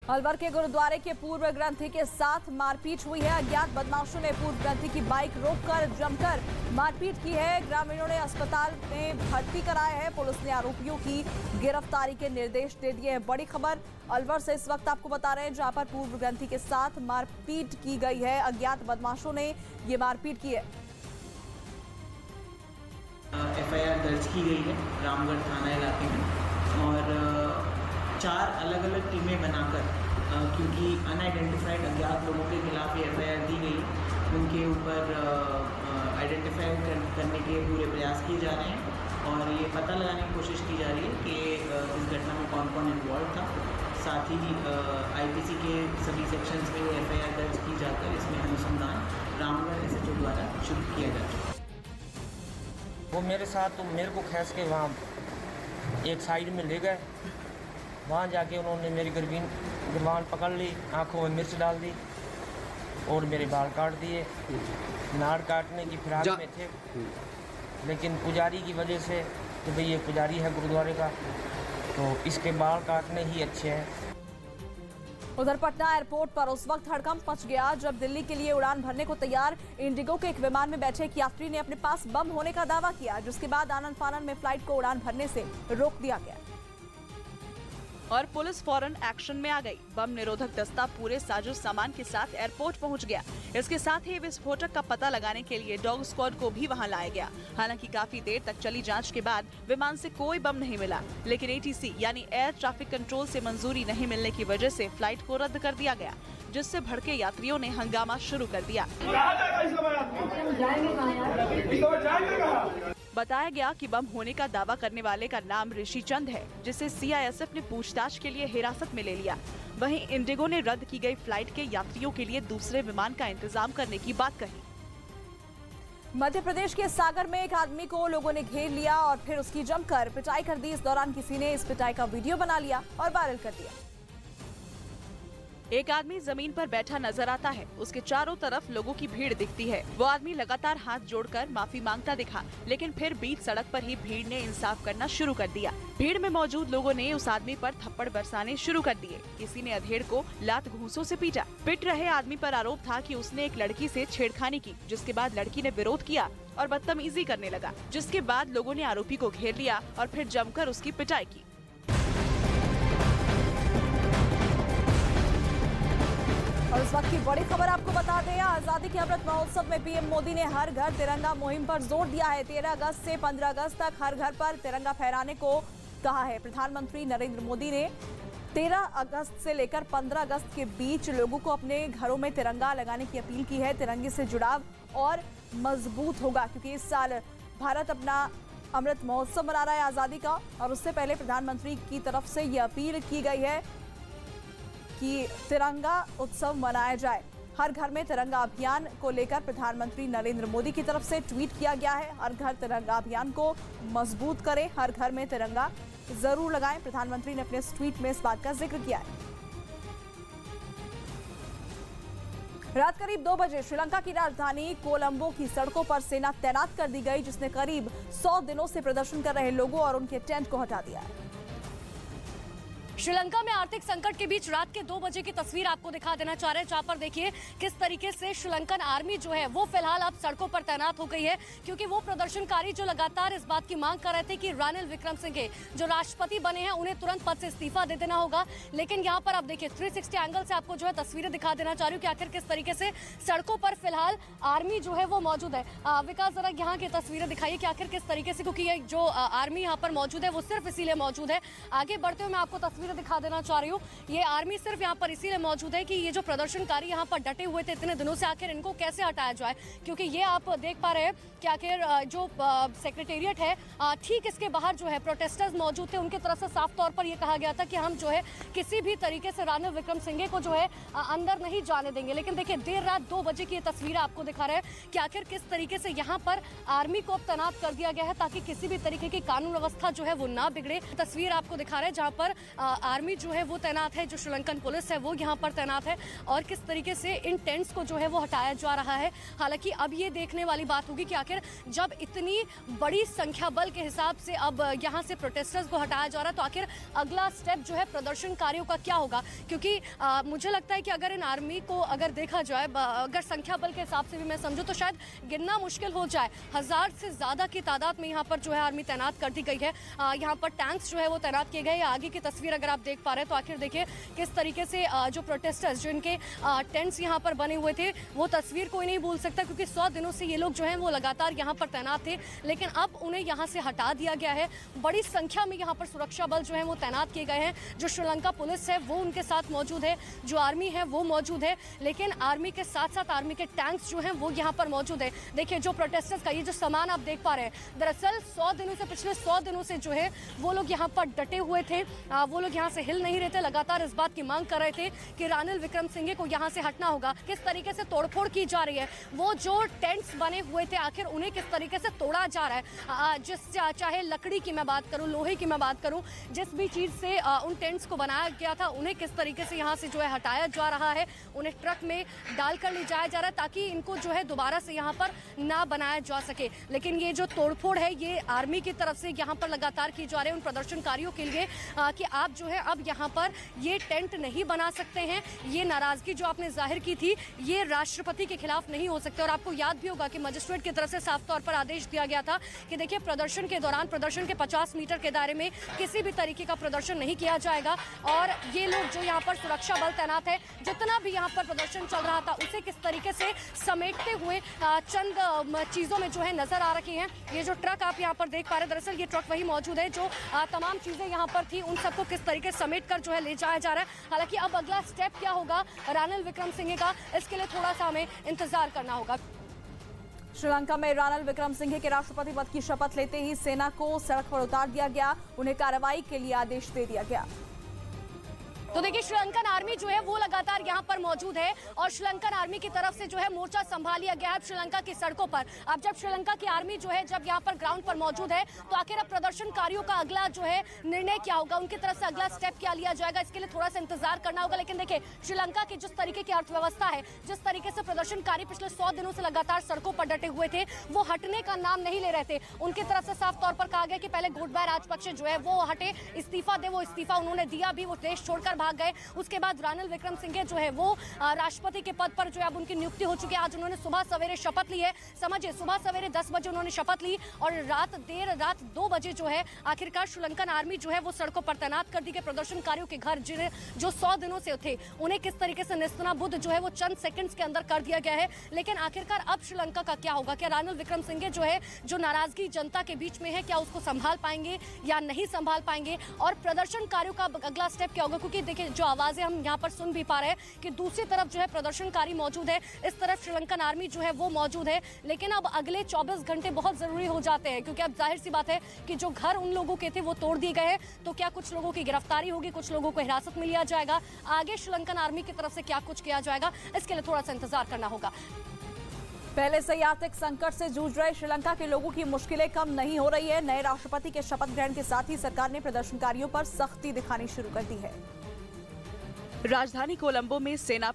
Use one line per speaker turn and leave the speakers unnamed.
अलवर के गुरुद्वारे के पूर्व ग्रंथी के साथ मारपीट हुई है। अज्ञात बदमाशों ने पूर्व ग्रंथी की बाइक रोककर जमकर मारपीट की है। ग्रामीणों ने अस्पताल में भर्ती कराया है। पुलिस ने आरोपियों की गिरफ्तारी के निर्देश दे दिए हैं। बड़ी खबर अलवर से इस वक्त आपको बता रहे हैं, जहां पर पूर्व ग्रंथी के साथ मारपीट की गई है। अज्ञात बदमाशों ने ये मारपीट की है।
FIR दर्ज की गई है रामगढ़ थाना इलाके में और 4 अलग अलग टीमें बनाकर, क्योंकि अनआइडेंटिफाइड अज्ञात लोगों के खिलाफ ये FIR दी गई, उनके ऊपर आइडेंटिफाई करने के पूरे प्रयास किए जा रहे हैं और ये पता लगाने की कोशिश की जा रही है कि इस घटना में कौन कौन इन्वॉल्व था। साथ ही IPC के सभी सेक्शंस में ये FIR दर्ज की जाकर इसमें अनुसंधान रामगढ़ SHO द्वारा शुरू किया जा चुका है।
वो मेरे साथ तो मेरे को खींच के वहाँ एक साइड में ले गए। वहाँ जाके उन्होंने मेरी गिरबान पकड़ ली, आंखों में मिर्च डाल दी और मेरे बाल काट दिए। नाड़ काटने की फिराक में थे, लेकिन पुजारी की वजह से कि भाई ये पुजारी है गुरुद्वारे का, तो इसके बाल काटने ही अच्छे हैं।
उधर पटना एयरपोर्ट पर उस वक्त हड़कंप मच गया जब दिल्ली के लिए उड़ान भरने को तैयार इंडिगो के एक विमान में बैठे एक यात्री ने अपने पास बम होने का दावा किया, जिसके बाद आनन फानन में फ्लाइट को उड़ान भरने से रोक दिया गया
और पुलिस फौरन एक्शन में आ गई। बम निरोधक दस्ता पूरे साजो सामान के साथ एयरपोर्ट पहुंच गया। इसके साथ ही विस्फोटक का पता लगाने के लिए डॉग स्क्वाड को भी वहां लाया गया। हालांकि काफी देर तक चली जांच के बाद विमान से कोई बम नहीं मिला, लेकिन ATC यानी एयर ट्रैफिक कंट्रोल से मंजूरी नहीं मिलने की वजह से फ्लाइट को रद्द कर दिया गया, जिससे भड़के यात्रियों ने हंगामा शुरू कर दिया। बताया गया कि बम होने का दावा करने वाले का नाम ऋषि चंद है, जिसे CISF ने पूछताछ के लिए हिरासत में ले लिया। वहीं इंडिगो ने रद्द की गई फ्लाइट के यात्रियों के लिए दूसरे विमान का इंतजाम करने की बात कही।
मध्य प्रदेश के सागर में एक आदमी को लोगों ने घेर लिया और फिर उसकी जमकर पिटाई कर दी। इस दौरान किसी ने इस पिटाई का वीडियो बना लिया और वायरल कर दिया।
एक आदमी जमीन पर बैठा नजर आता है। उसके चारों तरफ लोगों की भीड़ दिखती है। वो आदमी लगातार हाथ जोड़कर माफी मांगता दिखा, लेकिन फिर बीच सड़क पर ही भीड़ ने इंसाफ करना शुरू कर दिया। भीड़ में मौजूद लोगों ने उस आदमी पर थप्पड़ बरसाने शुरू कर दिए। किसी ने अधेड़ को लात घूंसों से पीटा। पिट रहे आदमी पर आरोप था कि उसने एक लड़की से छेड़खानी की, जिसके बाद लड़की ने विरोध किया और बदतमीजी करने लगा, जिसके बाद लोगों ने आरोपी को घेर लिया और फिर जमकर उसकी पिटाई की।
और इस वक्त की बड़ी खबर आपको बता दें, आजादी के अमृत महोत्सव में PM मोदी ने हर घर तिरंगा मुहिम पर जोर दिया है। 13 अगस्त से 15 अगस्त तक हर घर पर तिरंगा फहराने को कहा है। प्रधानमंत्री नरेंद्र मोदी ने 13 अगस्त से लेकर 15 अगस्त के बीच लोगों को अपने घरों में तिरंगा लगाने की अपील की है। तिरंगे से जुड़ाव और मजबूत होगा, क्योंकि इस साल भारत अपना अमृत महोत्सव मना रहा है आजादी का, और उससे पहले प्रधानमंत्री की तरफ से ये अपील की गई है कि तिरंगा उत्सव मनाया जाए। हर घर में तिरंगा अभियान को लेकर प्रधानमंत्री नरेंद्र मोदी की तरफ से ट्वीट किया गया है। हर घर तिरंगा अभियान को मजबूत करें, हर घर में तिरंगा जरूर लगाएं। प्रधानमंत्री ने अपने इस ट्वीट में इस बात का जिक्र किया है। रात करीब 2 बजे श्रीलंका की राजधानी कोलंबो की सड़कों पर सेना तैनात कर दी गई, जिसने करीब 100 दिनों से प्रदर्शन कर रहे लोगों और उनके टेंट को हटा दिया है।
श्रीलंका में आर्थिक संकट के बीच रात के 2 बजे की तस्वीर आपको दिखा देना चाह रहे हैं, जहां पर देखिए किस तरीके से श्रीलंकन आर्मी जो है वो फिलहाल अब सड़कों पर तैनात हो गई है, क्योंकि वो प्रदर्शनकारी जो लगातार इस बात की मांग कर रहे थे कि रानिल विक्रमसिंघे जो राष्ट्रपति बने हैं उन्हें तुरंत पद से इस्तीफा दे देना होगा। लेकिन यहाँ पर आप देखिए 360 एंगल से आपको जो है तस्वीरें दिखा देना चाह रही हूँ कि आखिर किस तरीके से सड़कों पर फिलहाल आर्मी जो है वो मौजूद है। विकास, जरा यहाँ की तस्वीरें दिखाइए कि आखिर किस तरीके से, क्योंकि ये जो आर्मी यहाँ पर मौजूद है वो सिर्फ इसीलिए मौजूद है। आगे बढ़ते हुए मैं आपको तस्वीरें दिखा देना चाह रही हूँ। ये आर्मी सिर्फ यहाँ पर इसीलिए मौजूद है कि ये जो प्रदर्शनकारी यहाँ पर डटे हुए थे इतने दिनों से, आखिर इनको कैसे हटाया जाए, क्योंकि ये आप देख पा रहे हैं कि आखिर जो सेक्रेटेरिएट है ठीक इसके बाहर जो है प्रोटेस्टर्स मौजूद थे। उनकी तरफ से साफ तौर पर यह कहा गया था कि हम जो है किसी भी तरीके से रानिल विक्रमसिंघे को जो है अंदर नहीं जाने देंगे। लेकिन देखिए देर रात 2 बजे की ये तस्वीरें आपको दिखा रहे हैं कि आखिर किस तरीके से यहाँ पर आर्मी को अब तैनात कर दिया गया है ताकि किसी भी तरीके की कानून व्यवस्था जो है वो ना बिगड़े। तस्वीर आपको दिखा रहे हैं जहाँ पर आर्मी जो है वो तैनात है, जो श्रीलंकन पुलिस है वो यहाँ पर तैनात है और किस तरीके से इन टेंट्स को जो है वो हटाया जा रहा है। हालांकि अब ये देखने वाली बात होगी कि आखिर जब इतनी बड़ी संख्या बल के हिसाब से अब यहाँ से प्रोटेस्टर्स को हटाया जा रहा है तो आखिर अगला स्टेप जो है प्रदर्शनकारियों का क्या होगा, क्योंकि मुझे लगता है कि अगर इन आर्मी को अगर देखा जाए, अगर संख्या बल के हिसाब से भी मैं समझूं तो शायद गिनना मुश्किल हो जाए। 1000 से ज़्यादा की तादाद में यहाँ पर जो है आर्मी तैनात कर दी गई है। यहाँ पर टैंक्स जो है वो तैनात किए गए। आगे की तस्वीर अगर आप देख पा रहे हैं तो आखिर देखिए किस तरीके से जो प्रोटेस्टर्स जो इनके टेंट्स यहाँ पर बने हुए थे वो तस्वीर कोई नहीं भूल सकता, क्योंकि 100 दिनों से ये लोग जो हैं वो लगातार यहाँ पर तैनात थे, लेकिन अब उन्हें यहाँ से हटा दिया गया है। बड़ी संख्या में यहाँ पर सुरक्षा बल जो है वो तैनात किए गए हैं। जो श्रीलंका पुलिस है वो उनके साथ मौजूद है, जो आर्मी है वो मौजूद है, लेकिन आर्मी के साथ साथ आर्मी के टैंक्स जो हैं वो यहाँ पर मौजूद है। देखिए जो प्रोटेस्टर्स का ये जो सामान आप देख पा रहे हैं, दरअसल 100 दिनों से, पिछले 100 दिनों से जो है वो लोग यहाँ पर डटे हुए थे। वो लोग यहाँ से हिल नहीं रहे थे, लगातार इस बात की मांग कर रहे थे कि रानिल विक्रमसिंघे को यहाँ से हटना होगा। किस तरीके से तोड़फोड़ की जा रही है, वो जो टेंट्स बने हुए थे आखिर उन्हें किस तरीके से तोड़ा जा रहा है। चाहे लकड़ी की मैं बात करूं, लोहे की मैं बात करूं, जिस भी चीज से उन टेंट्स को बनाया गया था उन्हें किस तरीके से यहाँ से जो है हटाया जा रहा है, उन्हें ट्रक में डालकर ले जाया जा रहा है ताकि इनको जो है दोबारा से यहाँ पर ना बनाया जा सके। लेकिन ये जो तोड़फोड़ है ये आर्मी की तरफ से यहाँ पर लगातार की जा रही है उन प्रदर्शनकारियों के लिए कि आप जो है अब यहाँ पर ये टेंट नहीं बना सकते हैं। ये नाराजगी जो आपने जाहिर की थी ये राष्ट्रपति के खिलाफ नहीं हो सकते। और आपको याद भी होगा कि मजिस्ट्रेट की तरफ से साफ तौर पर आदेश दिया गया था कि देखिए प्रदर्शन के दौरान प्रदर्शन के 50 मीटर के दायरे में किसी भी तरीके का प्रदर्शन नहीं किया जाएगा। और ये लोग जो यहाँ पर सुरक्षा बल तैनात है, जितना भी यहाँ पर प्रदर्शन चल रहा था उसे किस तरीके से समेटते हुए चंद चीज़ों में जो है नजर आ रही हैं। ये जो ट्रक आप यहाँ पर देख पा रहे हैं, दरअसल ये ट्रक वही मौजूद है जो तमाम चीज़ें यहाँ पर थी, उन सबको किस तरीके से समेट कर जो है ले जाया जा रहा है। हालांकि अब अगला स्टेप क्या होगा रानिल विक्रमसिंघे का, इसके लिए थोड़ा सा हमें इंतजार करना होगा।
श्रीलंका में रानिल विक्रमसिंघे के राष्ट्रपति पद की शपथ लेते ही सेना को सड़क पर उतार दिया गया, उन्हें कार्रवाई के लिए आदेश दे दिया गया।
तो देखिए श्रीलंकन आर्मी जो है वो लगातार यहाँ पर मौजूद है और श्रीलंकन आर्मी की तरफ से जो है मोर्चा संभाल लिया गया है श्रीलंका की सड़कों पर। अब जब श्रीलंका की आर्मी जो है जब यहाँ पर ग्राउंड पर मौजूद है तो आखिर अब प्रदर्शनकारियों का अगला जो है निर्णय क्या होगा, उनकी तरफ से अगला स्टेप क्या लिया जाएगा, इसके लिए थोड़ा सा इंतजार करना होगा। लेकिन देखिए श्रीलंका की जिस तरीके की अर्थव्यवस्था है, जिस तरीके से प्रदर्शनकारी पिछले 100 दिनों से लगातार सड़कों पर डटे हुए थे, वो हटने का नाम नहीं ले रहे थे। उनकी तरफ से साफ तौर पर कहा गया कि पहले गोटबाया राजपक्षे जो है वो हटे, इस्तीफा दे, वो इस्तीफा उन्होंने दिया भी, वो देश छोड़कर भाग गए। उसके बाद रानिल विक्रमसिंघे जो है वो राष्ट्रपति के पद पर जो है अब उनकी नियुक्ति हो चुकी है। आज उन्होंने सुबह सवेरे शपथ ली है, समझिए सुबह सवेरे 10 बजे उन्होंने शपथ ली और देर रात 2 बजे जो है आखिरकार श्रीलंकन आर्मी जो है वो सड़कों पर तैनात कर दी गई। प्रदर्शनकारियों के घर जिन्हें जो 100 दिनों से थे उन्हें किस तरीके से नेस्तनाबूद जो है वो चंद सेकंड्स के अंदर कर दिया गया है। लेकिन आखिरकार अब श्रीलंका का क्या होगा, क्या रानिल विक्रमसिंघे जो है जो नाराजगी जनता के बीच में है क्या उसको संभाल पाएंगे या नहीं संभाल पाएंगे, और प्रदर्शनकारियों का अगला स्टेप क्या होगा। क्योंकि देखिए जो आवाजें हम यहाँ पर सुन भी पा रहे हैं कि दूसरी तरफ जो है प्रदर्शनकारी मौजूद है, इस तरफ श्रीलंकन आर्मी जो है वो मौजूद है। लेकिन अब अगले 24 घंटे बहुत जरूरी हो जाते हैं, क्योंकि अब जाहिर सी बात है कि जो घर उन लोगों के थे वो तोड़ दिए गए हैं। तो क्या कुछ लोगों की गिरफ्तारी होगी, कुछ लोगों को हिरासत में लिया जाएगा, आगे श्रीलंकन आर्मी की तरफ से क्या कुछ किया जाएगा, इसके लिए थोड़ा सा इंतजार करना होगा।
पहले से ही आर्थिक संकट से जूझ रहे श्रीलंका के लोगों की मुश्किलें कम नहीं हो रही है। नए राष्ट्रपति के शपथ ग्रहण के साथ ही सरकार ने प्रदर्शनकारियों पर सख्ती दिखानी शुरू कर दी है।
राजधानी कोलंबो में सेना